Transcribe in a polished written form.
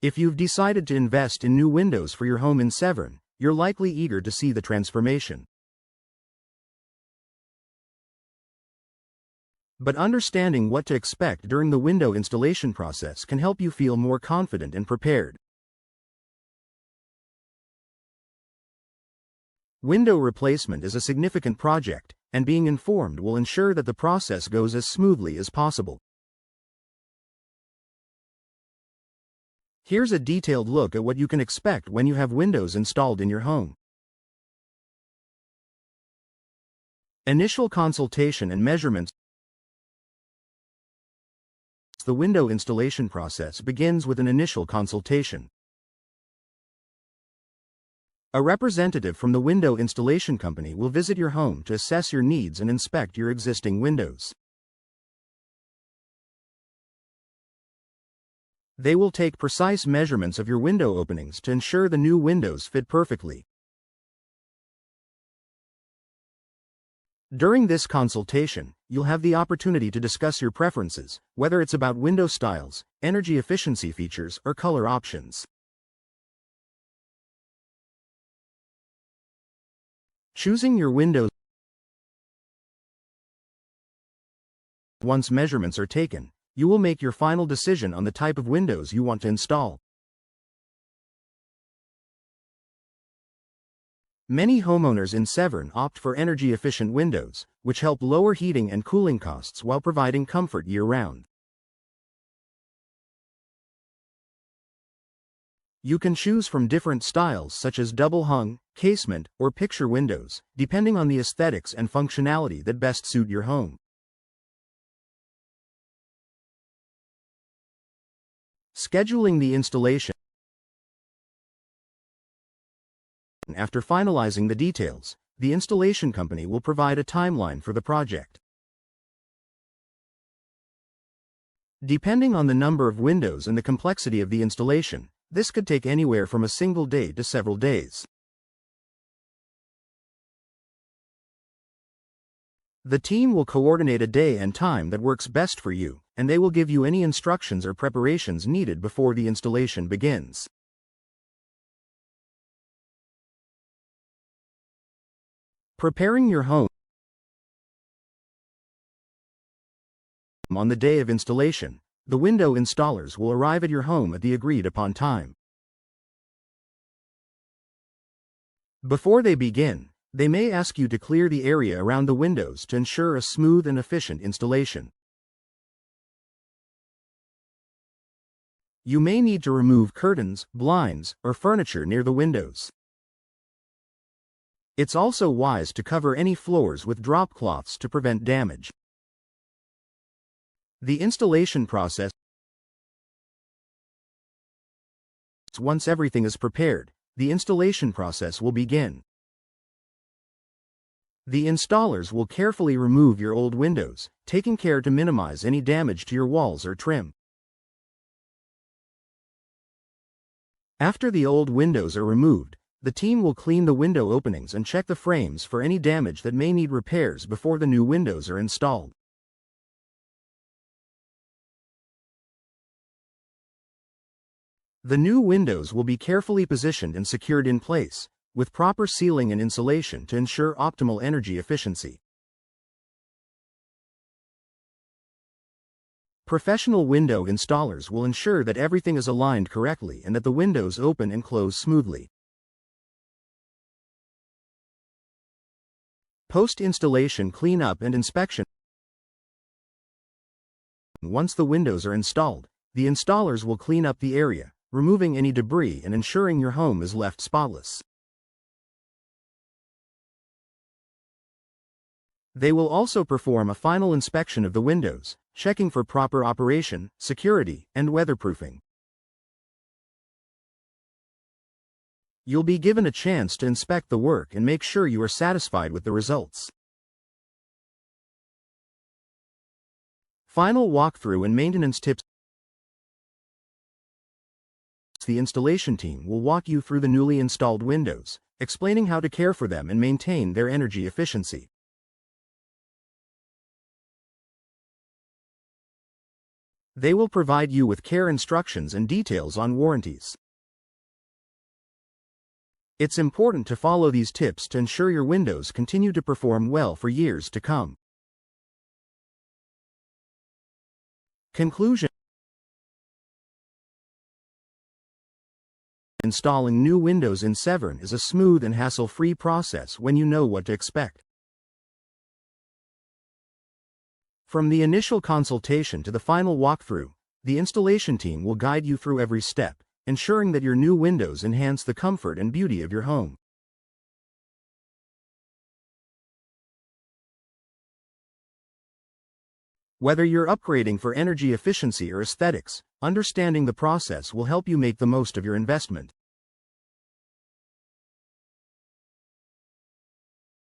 If you've decided to invest in new windows for your home in Severn, you're likely eager to see the transformation. But understanding what to expect during the window installation process can help you feel more confident and prepared. Window replacement is a significant project, and being informed will ensure that the process goes as smoothly as possible. Here's a detailed look at what you can expect when you have windows installed in your home. Initial consultation and measurements. The window installation process begins with an initial consultation. A representative from the window installation company will visit your home to assess your needs and inspect your existing windows. They will take precise measurements of your window openings to ensure the new windows fit perfectly. During this consultation, you'll have the opportunity to discuss your preferences, whether it's about window styles, energy efficiency features, or color options. Choosing your windows. Once measurements are taken, you will make your final decision on the type of windows you want to install. Many homeowners in Severn opt for energy-efficient windows, which help lower heating and cooling costs while providing comfort year-round. You can choose from different styles such as double-hung, casement, or picture windows, depending on the aesthetics and functionality that best suit your home. Scheduling the installation. After finalizing the details, the installation company will provide a timeline for the project. Depending on the number of windows and the complexity of the installation, this could take anywhere from a single day to several days. The team will coordinate a day and time that works best for you, and they will give you any instructions or preparations needed before the installation begins. Preparing your home. On the day of installation, the window installers will arrive at your home at the agreed-upon time. Before they begin, they may ask you to clear the area around the windows to ensure a smooth and efficient installation. You may need to remove curtains, blinds, or furniture near the windows. It's also wise to cover any floors with drop cloths to prevent damage. The installation process. Once everything is prepared, the installation process will begin. The installers will carefully remove your old windows, taking care to minimize any damage to your walls or trim. After the old windows are removed, the team will clean the window openings and check the frames for any damage that may need repairs before the new windows are installed. The new windows will be carefully positioned and secured in place, with proper sealing and insulation to ensure optimal energy efficiency. Professional window installers will ensure that everything is aligned correctly and that the windows open and close smoothly. Post-installation cleanup and inspection. Once the windows are installed, the installers will clean up the area, removing any debris and ensuring your home is left spotless. They will also perform a final inspection of the windows, checking for proper operation, security, and weatherproofing. You'll be given a chance to inspect the work and make sure you are satisfied with the results. Final walkthrough and maintenance tips. The installation team will walk you through the newly installed windows, explaining how to care for them and maintain their energy efficiency. They will provide you with care instructions and details on warranties. It's important to follow these tips to ensure your windows continue to perform well for years to come. Conclusion: installing new windows in Severn is a smooth and hassle-free process when you know what to expect. From the initial consultation to the final walkthrough, the installation team will guide you through every step, ensuring that your new windows enhance the comfort and beauty of your home. Whether you're upgrading for energy efficiency or aesthetics, understanding the process will help you make the most of your investment.